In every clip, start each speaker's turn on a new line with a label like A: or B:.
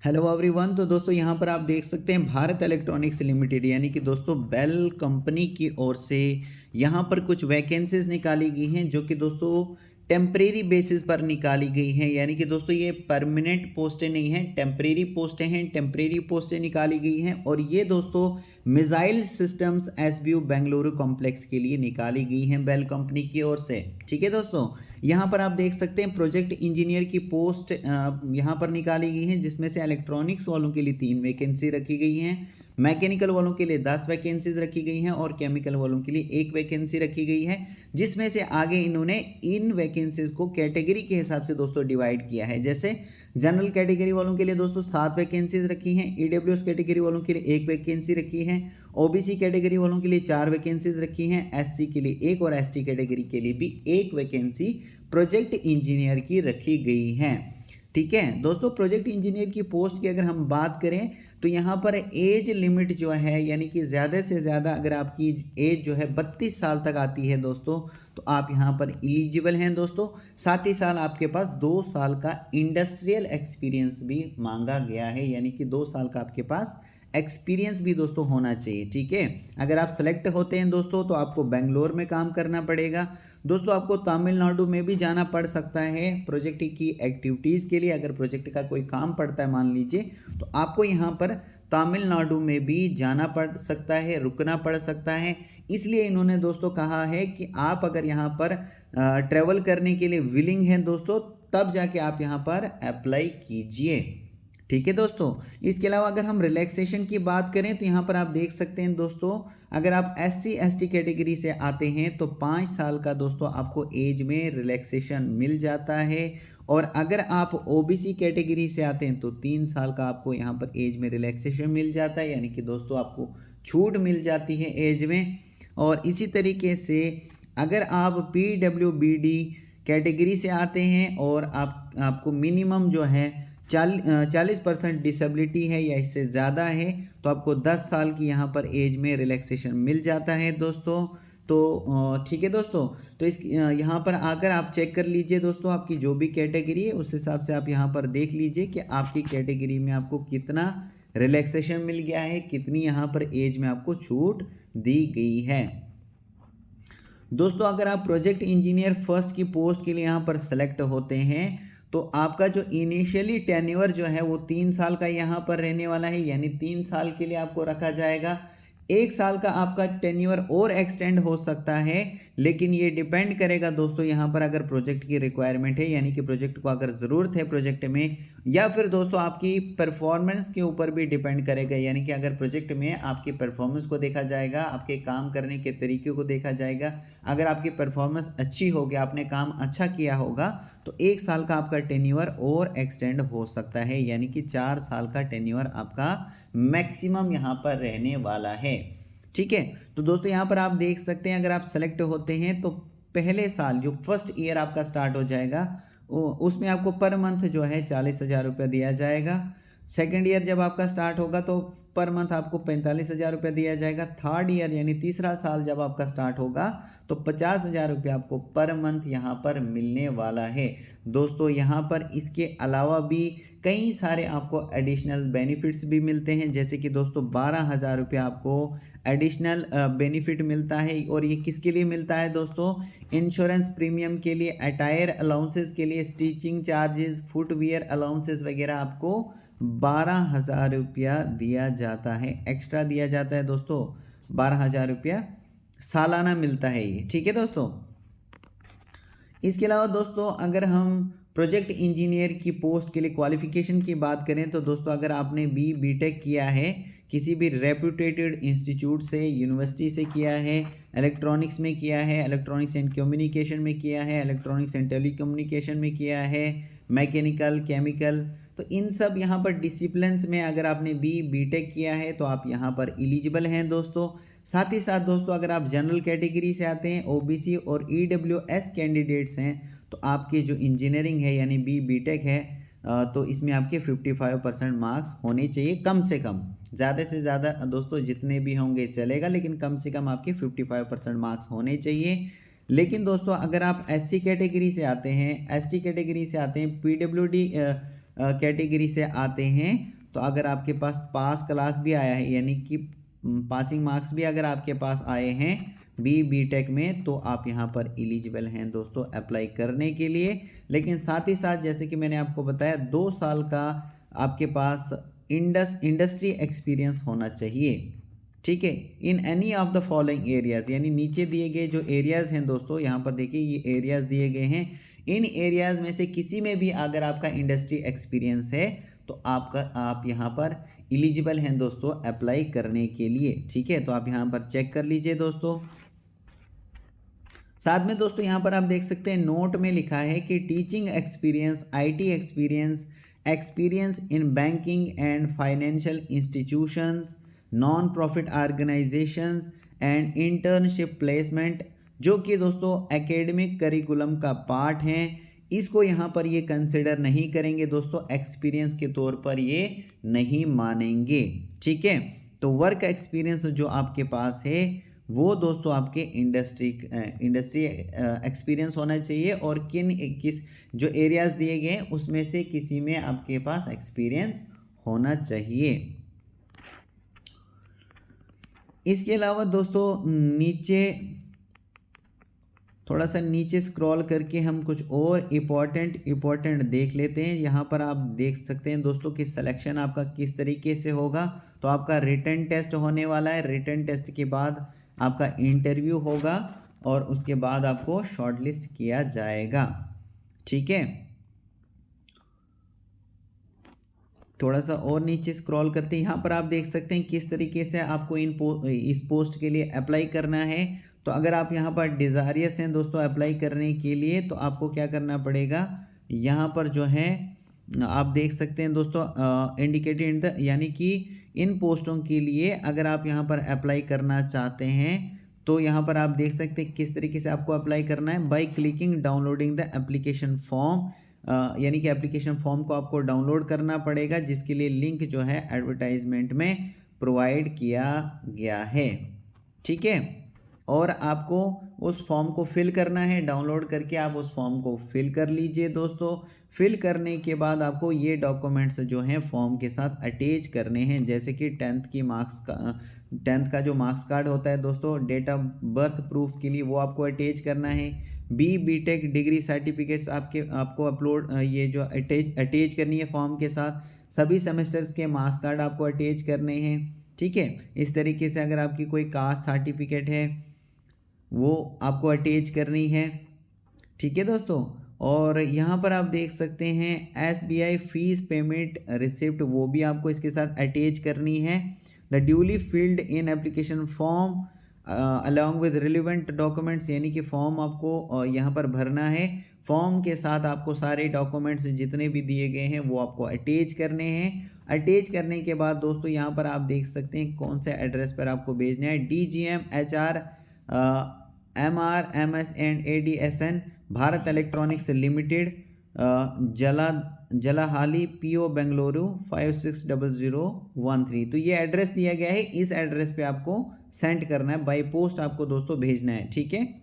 A: Hello everyone. तो दोस्तों यहाँ पर आप देख सकते हैं भारत इलेक्ट्रॉनिक्स लिमिटेड यानी कि दोस्तों बेल कंपनी की ओर से यहाँ पर कुछ वैकेंसीज निकाली गई हैं जो कि दोस्तों टेम्परेरी बेसिस पर निकाली गई हैं। यानी कि दोस्तों ये परमानेंट पोस्टें नहीं हैं, टेम्परेरी पोस्टें हैं। टेम्परेरी पोस्टें निकाली गई हैं और ये दोस्तों missile systems SBU Bengaluru complex के लिए निकाली गई हैं बेल कंपनी की ओर से। ठीक है दोस्तों, यहाँ पर आप देख सकते हैं प्रोजेक्ट इंजीनियर की पोस्ट यहाँ पर निकाली गई है, जिसमें से इलेक्ट्रॉनिक्स वालों के लिए 3 वैकेंसी रखी गई हैं, मैकेनिकल वालों के लिए 10 वैकेंसीज रखी गई हैं और केमिकल वालों के लिए 1 वैकेंसी रखी गई है। जिसमें से आगे इन्होंने इन वैकेंसीज को कैटेगरी के हिसाब से दोस्तों डिवाइड किया है। जैसे जनरल कैटेगरी वालों के लिए दोस्तों 7 वैकेंसीज रखी हैं, ईडब्ल्यूएस कैटेगरी वालों के लिए 1 वैकेंसी रखी है, ओबीसी कैटेगरी वालों के लिए 4 वैकेंसीज रखी हैं, एससी के लिए 1 और एसटी कैटेगरी के लिए भी 1 वैकेंसी प्रोजेक्ट इंजीनियर की रखी गई है। ठीक है दोस्तों, प्रोजेक्ट इंजीनियर की पोस्ट की अगर हम बात करें तो यहाँ पर एज लिमिट जो है यानी कि ज़्यादा से ज़्यादा अगर आपकी एज जो है 32 साल तक आती है दोस्तों तो आप यहाँ पर एलिजिबल हैं दोस्तों। साथ ही साल आपके पास 2 साल का इंडस्ट्रियल एक्सपीरियंस भी मांगा गया है, यानी कि 2 साल का आपके पास एक्सपीरियंस भी दोस्तों होना चाहिए। ठीक है, अगर आप सेलेक्ट होते हैं दोस्तों तो आपको बेंगलोर में काम करना पड़ेगा दोस्तों। आपको तमिलनाडु में भी जाना पड़ सकता है प्रोजेक्ट की एक्टिविटीज़ के लिए। अगर प्रोजेक्ट का कोई काम पड़ता है मान लीजिए तो आपको यहाँ पर तमिलनाडु में भी जाना पड़ सकता है, रुकना पड़ सकता है। इसलिए इन्होंने दोस्तों कहा है कि आप अगर यहाँ पर ट्रैवल करने के लिए विलिंग हैं दोस्तों तब जाके आप यहाँ पर अप्लाई कीजिए। ठीक है दोस्तों, इसके अलावा अगर हम रिलैक्सेशन की बात करें तो यहाँ पर आप देख सकते हैं दोस्तों, अगर आप एससी एसटी कैटेगरी से आते हैं तो 5 साल का दोस्तों आपको एज में रिलैक्सेशन मिल जाता है, और अगर आप ओबीसी कैटेगरी से आते हैं तो 3 साल का आपको यहाँ पर एज में रिलैक्सेशन मिल जाता है, यानी कि दोस्तों आपको छूट मिल जाती है एज में। और इसी तरीके से अगर आप पीडब्ल्यूबीडी कैटेगरी से आते हैं और आपको मिनिमम जो है 40% डिसेबिलिटी है या इससे ज़्यादा है तो आपको 10 साल की यहाँ पर एज में रिलैक्सेशन मिल जाता है दोस्तों। तो ठीक है दोस्तों, तो इस यहाँ पर आकर आप चेक कर लीजिए दोस्तों आपकी जो भी कैटेगरी है उस हिसाब से आप यहाँ पर देख लीजिए कि आपकी कैटेगरी में आपको कितना रिलैक्सेशन मिल गया है, कितनी यहाँ पर एज में आपको छूट दी गई है। दोस्तों अगर आप प्रोजेक्ट इंजीनियर फर्स्ट की पोस्ट के लिए यहाँ पर सेलेक्ट होते हैं तो आपका जो इनिशियली टेन्योर जो है वो 3 साल का यहाँ पर रहने वाला है, यानी 3 साल के लिए आपको रखा जाएगा। 1 साल का आपका टेन्योर और एक्सटेंड हो सकता है, लेकिन ये डिपेंड करेगा दोस्तों यहाँ पर अगर प्रोजेक्ट की रिक्वायरमेंट है, यानी कि प्रोजेक्ट को अगर ज़रूरत है प्रोजेक्ट में, या फिर दोस्तों आपकी परफॉर्मेंस के ऊपर भी डिपेंड करेगा। यानी कि अगर प्रोजेक्ट में आपकी परफॉर्मेंस को देखा जाएगा, आपके काम करने के तरीके को देखा जाएगा, अगर आपकी परफॉर्मेंस अच्छी होगी, आपने काम अच्छा किया होगा तो 1 साल का आपका टेन्योर और एक्सटेंड हो सकता है, यानी कि 4 साल का टेन्योर आपका मैक्सिमम यहाँ पर रहने वाला है। ठीक है, तो दोस्तों यहाँ पर आप देख सकते हैं अगर आप सेलेक्ट होते हैं तो पहले साल जो फर्स्ट ईयर आपका स्टार्ट हो जाएगा उसमें आपको पर मंथ जो है 40,000 रुपये दिया जाएगा। सेकेंड ईयर जब आपका स्टार्ट होगा तो पर मंथ आपको 45,000 रुपये दिया जाएगा। थर्ड ईयर यानी तीसरा साल जब आपका स्टार्ट होगा तो 50,000 रुपये आपको पर मंथ यहाँ पर मिलने वाला है दोस्तों। यहाँ पर इसके अलावा भी कई सारे आपको एडिशनल बेनिफिट्स भी मिलते हैं, जैसे कि दोस्तों 12,000 रुपये आपको एडिशनल बेनिफिट मिलता है। और ये किसके लिए मिलता है दोस्तों? इंश्योरेंस प्रीमियम के लिए, अटायर अलाउंसेस के लिए, स्टिचिंग चार्जेस, फुटवियर अलाउंसेस वगैरह आपको 12,000 रुपया दिया जाता है, एक्स्ट्रा दिया जाता है दोस्तों। 12,000 रुपया सालाना मिलता है ये। ठीक है दोस्तों, इसके अलावा दोस्तों अगर हम प्रोजेक्ट इंजीनियर की पोस्ट के लिए क्वालिफिकेशन की बात करें तो दोस्तों अगर आपने बीटेक किया है किसी भी रेप्यूटेटेड इंस्टीट्यूट से, यूनिवर्सिटी से किया है, इलेक्ट्रॉनिक्स में किया है, इलेक्ट्रॉनिक्स एंड कम्युनिकेशन में किया है, इलेक्ट्रॉनिक्स एंड टेलीकम्युनिकेशन में किया है, मैकेनिकल, केमिकल, तो इन सब यहाँ पर डिसिप्लिन्स में अगर आपने बीटेक किया है तो आप यहाँ पर एलिजिबल हैं दोस्तों। साथ ही साथ दोस्तों अगर आप जनरल कैटेगरी से आते हैं, ओबीसी और ईडब्ल्यूएस कैंडिडेट्स हैं तो आपकी जो इंजीनियरिंग है यानी बीटेक है तो इसमें आपके 55% मार्क्स होने चाहिए कम से कम। ज़्यादा से ज़्यादा दोस्तों जितने भी होंगे चलेगा, लेकिन कम से कम आपके 55% मार्क्स होने चाहिए। लेकिन दोस्तों अगर आप एससी कैटेगरी से आते हैं, एसटी कैटेगरी से आते हैं, पीडब्ल्यूडी कैटेगरी से आते हैं तो अगर आपके पास पास क्लास भी आया है, यानी कि पासिंग मार्क्स भी अगर आपके पास आए हैं बी टेक में, तो आप यहाँ पर एलिजिबल हैं दोस्तों अप्लाई करने के लिए। लेकिन साथ ही साथ जैसे कि मैंने आपको बताया 2 साल का आपके पास इंडस्ट्री एक्सपीरियंस होना चाहिए, ठीक है, in any of the following areas. यानी नीचे दिए गए जो एरियाज़ हैं दोस्तों, यहाँ पर देखिए ये एरियाज़ दिए गए हैं, इन एरियाज़ में से किसी में भी अगर आपका इंडस्ट्री एक्सपीरियंस है तो आप यहाँ पर एलिजिबल हैं दोस्तों अप्लाई करने के लिए, ठीक है। तो आप यहाँ पर चेक कर लीजिए दोस्तों। साथ में दोस्तों यहाँ पर आप देख सकते हैं नोट में लिखा है कि teaching experience, IT experience, experience in banking and financial institutions, non profit organisations and internship placement, जो कि दोस्तों एकेडमिक करिकुलम का पार्ट हैं, इसको यहाँ पर ये कंसिडर नहीं करेंगे दोस्तों, एक्सपीरियंस के तौर पर ये नहीं मानेंगे, ठीक है। तो वर्क एक्सपीरियंस जो आपके पास है वो दोस्तों आपके इंडस्ट्री एक्सपीरियंस होना चाहिए, और किस जो एरियाज़ दिए गए हैं उसमें से किसी में आपके पास एक्सपीरियंस होना चाहिए। इसके अलावा दोस्तों नीचे थोड़ा सा नीचे स्क्रॉल करके हम कुछ और इम्पोर्टेंट देख लेते हैं। यहाँ पर आप देख सकते हैं दोस्तों कि सिलेक्शन आपका किस तरीके से होगा। तो आपका रिटन टेस्ट होने वाला है, रिटन टेस्ट के बाद आपका इंटरव्यू होगा और उसके बाद आपको शॉर्टलिस्ट किया जाएगा, ठीक है। थोड़ा सा और नीचे स्क्रॉल करते हैं, यहाँ पर आप देख सकते हैं किस तरीके से आपको इस पोस्ट के लिए अप्लाई करना है। तो अगर आप यहाँ पर डिज़ारियस हैं दोस्तों अप्लाई करने के लिए, तो आपको क्या करना पड़ेगा, यहाँ पर जो है आप देख सकते हैं दोस्तों इंडिकेटेड इन द, यानी कि इन पोस्टों के लिए अगर आप यहाँ पर अप्लाई करना चाहते हैं तो यहाँ पर आप देख सकते हैं किस तरीके से आपको अप्लाई करना है। By clicking downloading the application form, यानी कि एप्लीकेशन फॉर्म को आपको डाउनलोड करना पड़ेगा, जिसके लिए लिंक जो है एडवर्टाइजमेंट में प्रोवाइड किया गया है, ठीक है। और आपको उस फॉर्म को फिल करना है, डाउनलोड करके आप उस फॉर्म को फिल कर लीजिए दोस्तों। फिल करने के बाद आपको ये डॉक्यूमेंट्स जो हैं फॉर्म के साथ अटैच करने हैं, जैसे कि 10th का जो मार्क्स कार्ड होता है दोस्तों, डेट ऑफ बर्थ प्रूफ के लिए वो आपको अटैच करना है। बी.टेक डिग्री सर्टिफिकेट्स आपको अपलोड ये जो अटैच करनी है फॉर्म के साथ। सभी सेमेस्टर्स के मार्क्स कार्ड आपको अटैच करने हैं, ठीक है। इस तरीके से अगर आपकी कोई कास्ट सर्टिफिकेट है वो आपको अटैच करनी है, ठीक है दोस्तों। और यहाँ पर आप देख सकते हैं SBI फीस पेमेंट रिसिप्ट, वो भी आपको इसके साथ अटैच करनी है। The duly filled in application form along with relevant documents, यानी कि फॉर्म आपको यहाँ पर भरना है। फॉर्म के साथ आपको सारे डॉक्यूमेंट्स जितने भी दिए गए हैं वो आपको अटैच करने हैं। अटैच करने के बाद दोस्तों यहाँ पर आप देख सकते हैं कौन से एड्रेस पर आपको भेजना है। DGM HR MR MS and ADSN Bharat electronics limited, Jalahalli PO Bengaluru 560013। तो ये एड्रेस दिया गया है, इस एड्रेस पे आपको सेंड करना है, बाय पोस्ट आपको दोस्तों भेजना है, ठीक है।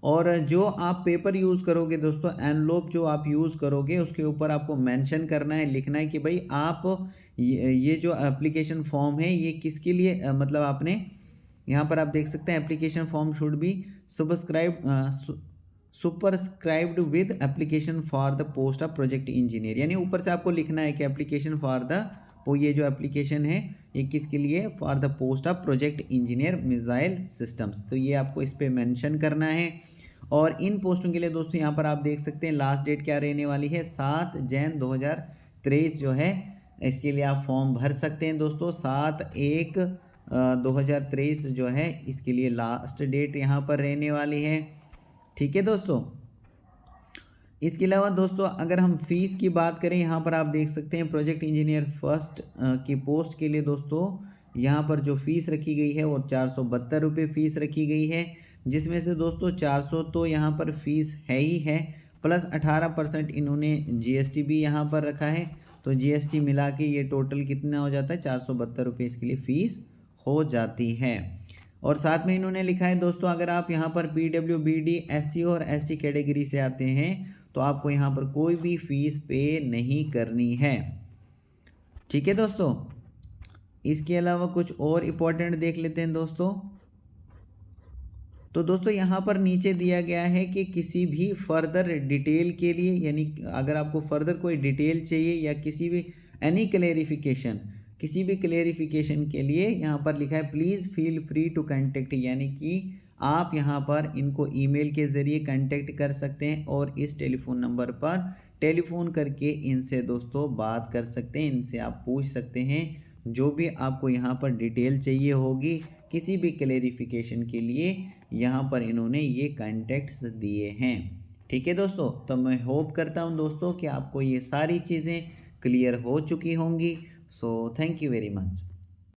A: और जो आप पेपर यूज़ करोगे दोस्तों, एनवलप जो आप यूज़ करोगे उसके ऊपर आपको मेंशन करना है, लिखना है कि भाई आप ये जो एप्लीकेशन फॉर्म है ये किसके लिए, मतलब आपने यहाँ पर आप देख सकते हैं application form should be superscribed with application for the post of project engineer, यानी ऊपर से आपको लिखना है कि एप्लीकेशन फॉर द, वो ये जो एप्लीकेशन है ये किसके लिए, for the post of project engineer missile systems. तो ये आपको इस पर मेंशन करना है। और इन पोस्टों के लिए दोस्तों यहाँ पर आप देख सकते हैं लास्ट डेट क्या रहने वाली है, 7 जनवरी 2023 जो है, इसके लिए आप फॉर्म भर सकते हैं दोस्तों। 7/1/2023 जो है इसके लिए लास्ट डेट यहाँ पर रहने वाली है, ठीक है दोस्तों। इसके अलावा दोस्तों अगर हम फीस की बात करें, यहाँ पर आप देख सकते हैं प्रोजेक्ट इंजीनियर फर्स्ट की पोस्ट के लिए दोस्तों यहाँ पर जो फीस रखी गई है वो 472 रुपये फ़ीस रखी गई है, जिसमें से दोस्तों 400 तो यहाँ पर फीस है ही है, प्लस 18% इन्होंने GST भी यहाँ पर रखा है। तो GST मिला के ये टोटल कितना हो जाता है, 472 रुपये इसके लिए फ़ीस हो जाती है। और साथ में इन्होंने लिखा है दोस्तों अगर आप यहाँ पर PWBD SC और ST कैटेगरी से आते हैं तो आपको यहाँ पर कोई भी फ़ीस पे नहीं करनी है। ठीक है दोस्तों। इसके अलावा कुछ और इम्पोर्टेंट देख लेते हैं दोस्तों। तो दोस्तों यहाँ पर नीचे दिया गया है कि किसी भी फर्दर डिटेल के लिए, यानी अगर आपको फर्दर कोई डिटेल चाहिए या किसी भी एनी क्लेरिफिकेशन, किसी भी क्लेरिफिकेशन के लिए यहाँ पर लिखा है please feel free to contact, यानी कि आप यहाँ पर इनको ईमेल के ज़रिए कांटेक्ट कर सकते हैं और इस टेलीफोन नंबर पर टेलीफोन करके इनसे दोस्तों बात कर सकते हैं, इनसे आप पूछ सकते हैं जो भी आपको यहाँ पर डिटेल चाहिए होगी किसी भी क्लेरिफिकेशन के लिए। यहाँ पर इन्होंने ये कॉन्टैक्ट्स दिए हैं। ठीक है दोस्तों, तो मैं होप करता हूँ दोस्तों कि आपको ये सारी चीज़ें क्लियर हो चुकी होंगी। So thank you very much.